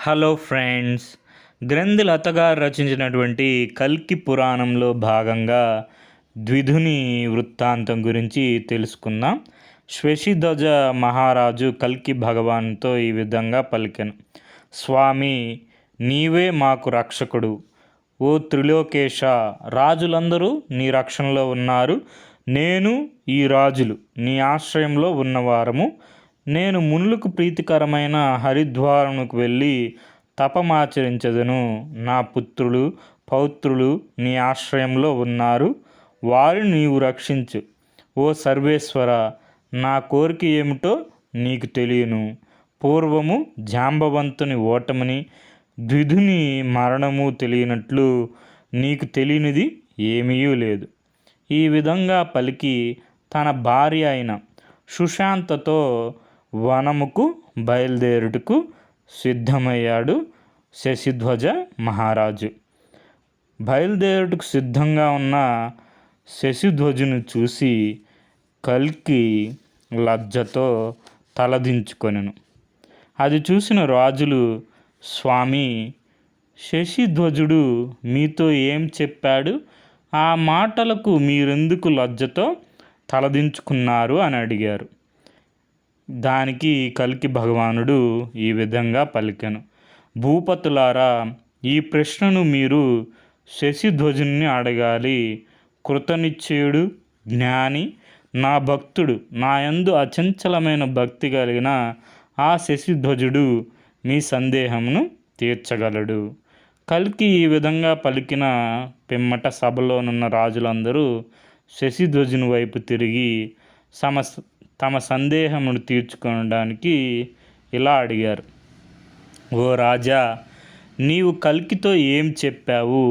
Hello friends. గ్రంథిలత గారు రచించినటువంటి కల్కి పురాణంలో భాగంగా ద్విధుని వృత్తాంతం గురించి తెలుసుకుందాం. శశిధ్వజ మహారాజు కల్కి భగవాన్తో ఈ విధంగా పలికెను: స్వామి, నీవే మాకు రక్షకుడు. ఓ త్రిలోకేశ, రాజులందరూ నీ రక్షణలో ఉన్నారు. నేను, ఈ రాజులు నీ ఆశ్రయంలో ఉన్నవారము. నేను మునులకు ప్రీతికరమైన హరిద్వారమునకు వెళ్ళి తపమాచరించదను. నా పుత్రులు, పౌత్రులు నీ ఆశ్రయంలో ఉన్నారు. వారిని నీవు రక్షించు. ఓ సర్వేశ్వర, నా కోరిక ఏమిటో నీకు తెలియను. పూర్వము జాంబవంతుని ఓటమిని, ద్విధుని మరణము తెలియనట్లు నీకు తెలియనిది ఏమీ లేదు. ఈ విధంగా పలికి తన భార్య అయిన సుశాంతతో వనముకు బయలుదేరుటకు సిద్ధమయ్యాడు శశిధ్వజ మహారాజు. బయలుదేరుటకు సిద్ధంగా ఉన్న శశిధ్వజుని చూసి కల్కి లజ్జతో తలదించుకొనెను. అది చూసిన రాజులు, స్వామి, శశిధ్వజుడు మీతో ఏం చెప్పాడు? ఆ మాటలకు మీరెందుకు లజ్జతో తలదించుకున్నారు అని అడిగారు. దానికి కల్కి భగవానుడు ఈ విధంగా పలికెను: భూపతులారా, ఈ ప్రశ్నను మీరు శశిధ్వజుని అడగాలి. కృతనిశ్చయుడు, జ్ఞాని, నా భక్తుడు, నా యందు అచంచలమైన భక్తి కలిగిన ఆ శశిధ్వజుడు మీ సందేహమును తీర్చగలడు. కల్కి ఈ విధంగా పలికిన పిమ్మట సభలోనున్న రాజులందరూ శశిధ్వజుని వైపు తిరిగి తమ సందేహమును తీర్చుకోవడానికి ఇలా అడిగారు: ఓ రాజా, నీవు కల్కితో ఏం చెప్పావు?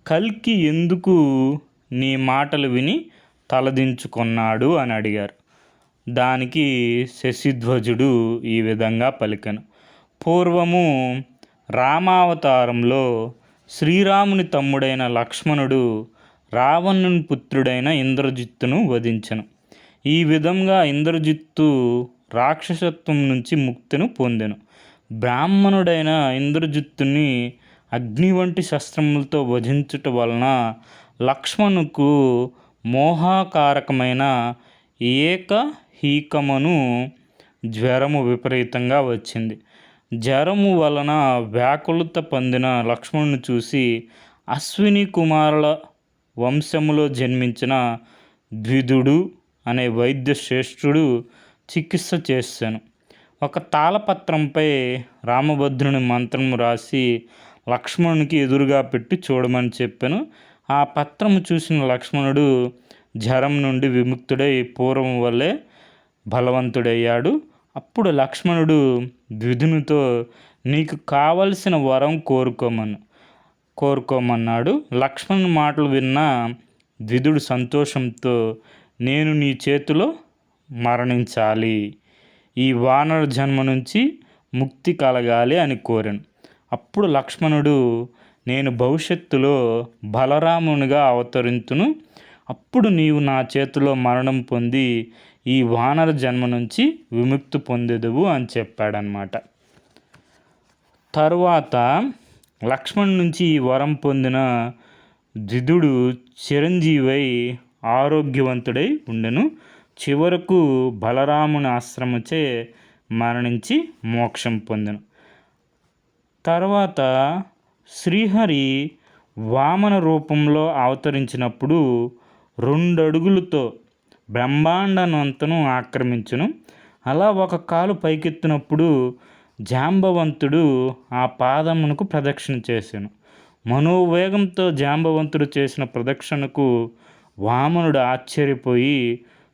కల్కి ఎందుకు నీ మాటలు విని తలదించుకున్నాడు అని అడిగారు. దానికి శశిధ్వజుడు ఈ విధంగా పలికెను: పూర్వము రామావతారంలో శ్రీరాముని తమ్ముడైన లక్ష్మణుడు రావణుని పుత్రుడైన ఇంద్రజిత్తును వధించెను. ఈ విధంగా ఇంద్రజిత్తు రాక్షసత్వం నుంచి ముక్తిని పొందెను. బ్రాహ్మణుడైన ఇంద్రజిత్తుని అగ్ని వంటి శస్త్రములతో వధించుట వలన లక్ష్మణుకు మోహకారకమైన ఏకహీకమను జ్వరము విపరీతంగా వచ్చింది. జ్వరము వలన వ్యాకులత పొందిన లక్ష్మణుని చూసి అశ్విని కుమారుల వంశములో జన్మించిన ద్విధుడు అనే వైద్య శ్రేష్ఠుడు చికిత్స చేశాను. ఒక తాళపత్రంపై రామభద్రుని మంత్రం రాసి లక్ష్మణునికి ఎదురుగా పెట్టి చూడమని చెప్పాను. ఆ పత్రము చూసిన లక్ష్మణుడు జ్వరం నుండి విముక్తుడై పూర్వం వల్లే బలవంతుడయ్యాడు. అప్పుడు లక్ష్మణుడు ద్విధునితో, నీకు కావలసిన వరం కోరుకోమన్నాడు. లక్ష్మణుని మాటలు విన్న ద్విధుడు సంతోషంతో, నేను నీ చేతిలో మరణించాలి, ఈ వానర జన్మ నుంచి ముక్తి కలగాలి అని కోరాను. అప్పుడు లక్ష్మణుడు, నేను భవిష్యత్తులో బలరామునిగా అవతరింతును. అప్పుడు నీవు నా చేతిలో మరణం పొంది ఈ వానర జన్మ నుంచి విముక్తి పొందేదువు అని చెప్పాడనమాట. తరువాత లక్ష్మణుడి నుంచి ఈ వరం పొందిన ద్విధుడు చిరంజీవై ఆరోగ్యవంతుడై ఉండెను. చివరకు బలరాముని ఆశ్రమచే మరణించి మోక్షం పొందెను. తర్వాత శ్రీహరి వామన రూపంలో అవతరించినప్పుడు 2 అడుగులతో బ్రహ్మాండానంతను ఆక్రమించును. అలా ఒక కాలు పైకెత్తినప్పుడు జాంబవంతుడు ఆ పాదమునకు ప్రదక్షిణ చేశాను. మనోవేగంతో జాంబవంతుడు చేసిన ప్రదక్షిణకు వామనుడు ఆశ్చర్యపోయి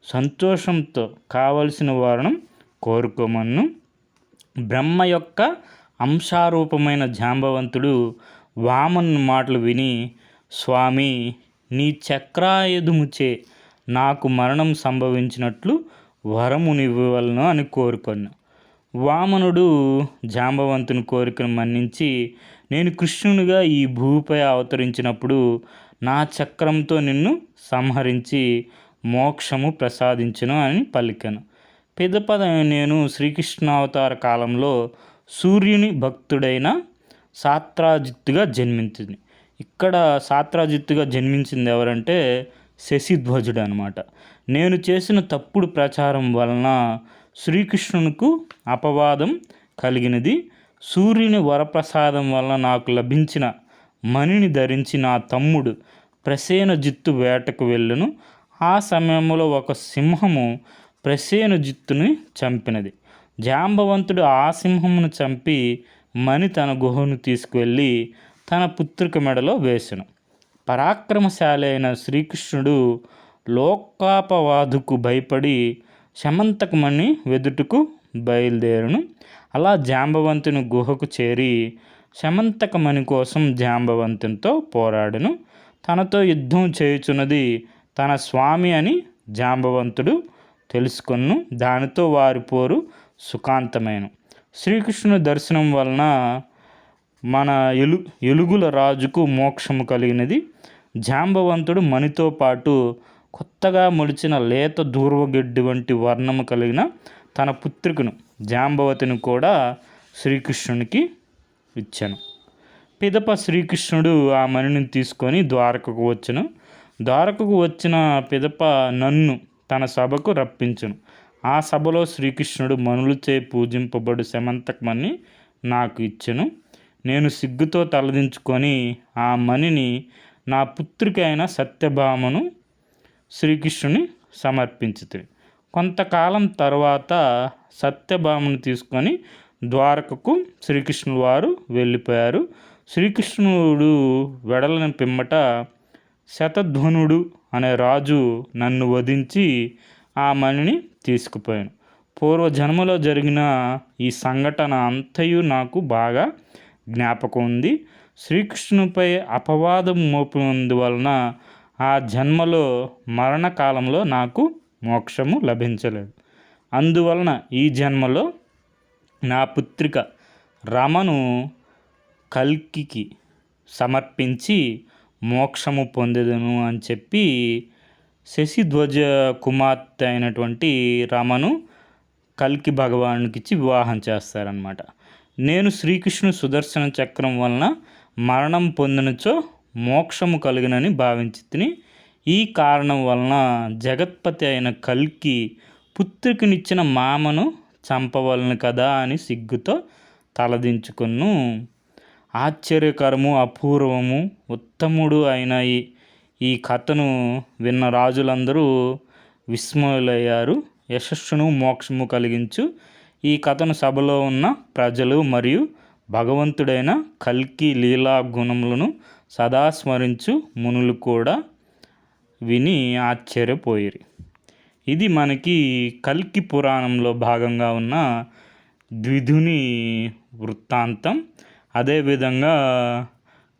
సంతోషంతో కావలసిన వారణం కోరుకోమన్ను. బ్రహ్మ యొక్క అంశారూపమైన జాంబవంతుడు వామను మాటలు విని, స్వామి, నీ చక్రాయుధముచే నాకు మరణం సంభవించినట్లు వరమునివ్వవలను అని కోరుకొను. వామనుడు జాంబవంతుని కోరికను మన్నించి, నేను కృష్ణునిగా ఈ భూమిపై అవతరించినప్పుడు నా చక్రంతో నిన్ను సంహరించి మోక్షము ప్రసాదించును అని పలికెను. పిదప నేను శ్రీకృష్ణావతార కాలంలో సూర్యుని భక్తుడైన సాత్రాజిత్తుగా జన్మించింది. ఇక్కడ సాత్రాజిత్తుగా జన్మించింది ఎవరంటే శశిధ్వజుడు అనమాట. నేను చేసిన తప్పుడు ప్రచారం వలన శ్రీకృష్ణునికి అపవాదం కలిగినది. సూర్యుని వరప్రసాదం వలన నాకు లభించిన మణిని ధరించి నా తమ్ముడు ప్రసేనజిత్తు వేటకు వెళ్ళెను. ఆ సమయంలో ఒక సింహము ప్రసేనజిత్తుని చంపినది. జాంబవంతుడు ఆ సింహమును చంపి మణి తన గుహను తీసుకువెళ్ళి తన పుత్రిక మెడలో వేసెను. పరాక్రమశాలి అయిన శ్రీకృష్ణుడు లోకాపవాదుకు భయపడి శమంతకమణి వెదుటకు బయలుదేరును. అలా జాంబవంతుని గుహకు చేరి శమంతకమణి కోసం జాంబవంతునితో పోరాడును. తనతో యుద్ధం చేయుచున్నది తన స్వామి అని జాంబవంతుడు తెలుసుకొను. దానితో వారి పోరు సుఖాంతమైన. శ్రీకృష్ణుని దర్శనం వలన మన ఎలుగుల రాజుకు మోక్షము కలిగినది. జాంబవంతుడు మణితో పాటు కొత్తగా మొలిచిన లేత దూర్వగడ్డి వంటి వర్ణము కలిగిన తన పుత్రికను జాంబవతిని కూడా శ్రీకృష్ణునికి ఇచ్చాను. పిదప శ్రీకృష్ణుడు ఆ మణిని తీసుకొని ద్వారకకు వచ్చును. ద్వారకకు వచ్చిన పిదప నన్ను తన సభకు రప్పించును. ఆ సభలో శ్రీకృష్ణుడు మనులచే పూజింపబడు శమంతకమణి నాకు ఇచ్చెను. నేను సిగ్గుతో తలదించుకొని ఆ మణిని నా పుత్రిక అయిన సత్యభామను శ్రీకృష్ణుని సమర్పించితిని. కొంతకాలం తర్వాత సత్యభామను తీసుకొని ద్వారకకు శ్రీకృష్ణుల వారు వెళ్ళిపోయారు. శ్రీకృష్ణుడు వెడలని పిమ్మట శతధ్వనుడు అనే రాజు నన్ను వధించి ఆ మణిని తీసుకుపోయాను. పూర్వజన్మలో జరిగిన ఈ సంఘటన అంతయు నాకు బాగా జ్ఞాపకం ఉంది. శ్రీకృష్ణునిపై అపవాదం మోపినందువలన ఆ జన్మలో మరణకాలంలో నాకు మోక్షము లభించలేదు. అందువలన ఈ జన్మలో నా పుత్రిక రమను కల్కికి సమర్పించి మోక్షము పొందెదను అని చెప్పి శశిధ్వజ కుమార్తె అయినటువంటి రమను కల్కి భగవానునికి ఇచ్చి వివాహం చేస్తారనమాట. నేను శ్రీకృష్ణుని సుదర్శన చక్రం వలన మరణం పొందినచో మోక్షము కలుగునని భావించితిని. ఈ కారణం వలన జగత్పతి అయిన కల్కి పుత్రికనిచ్చిన మామను చంపవలను కదా అని సిగ్గుతో తలదించుకొను. ఆశ్చర్యకరము, అపూర్వము, ఉత్తముడు అయిన ఈ కథను విన్న రాజులందరూ విస్మయులయ్యారు. యశస్సును మోక్షము కలిగించు ఈ కథను సభలో ఉన్న ప్రజలు మరియు భగవంతుడైన కల్కి లీలా గుణములను సదా స్మరించు మునులు కూడా విని ఆశ్చర్యపోయిరి. ఇది మనకి కల్కి పురాణంలో భాగంగా ఉన్న ద్విధుని వృత్తాంతం. అదేవిధంగా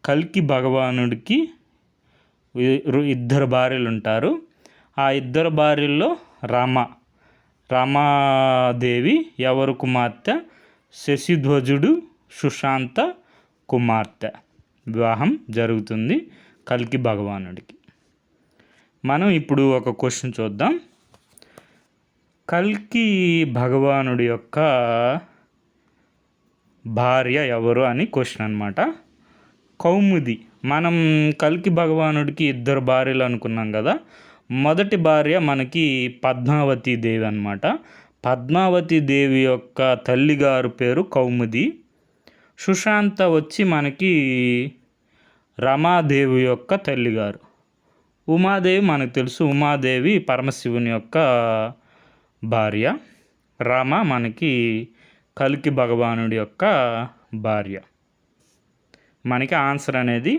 కల్కి భగవానుడికి ఇద్దరు భార్యలు ఉంటారు. ఆ ఇద్దరు భార్యల్లో రమాదేవి ఎవరు కుమార్తె? శశిధ్వజుడు సుశాంత కుమార్తె వివాహం జరుగుతుంది కల్కి భగవానుడికి. మనం ఇప్పుడు ఒక క్వశ్చన్ చూద్దాం. కల్కి భగవానుడి యొక్క భార్య ఎవరు అని క్వశ్చన్ అనమాట. కౌముది. మనం కల్కి భగవానుడికి ఇద్దరు భార్యలు అనుకున్నాం కదా. మొదటి భార్య మనకి పద్మావతి దేవి అనమాట. పద్మావతి దేవి యొక్క తల్లిగారు పేరు కౌముది. సుశాంత వచ్చి మనకి రమాదేవి యొక్క తల్లిగారు. ఉమాదేవి మనకు తెలుసు, ఉమాదేవి పరమశివుని యొక్క భార్య. రమ మనకి కల్కి భగవానుడి యొక్క భార్య. మనకి ఆన్సర్ అనేది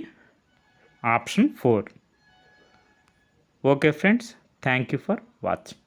option 4. Okay friends, thank you for watching.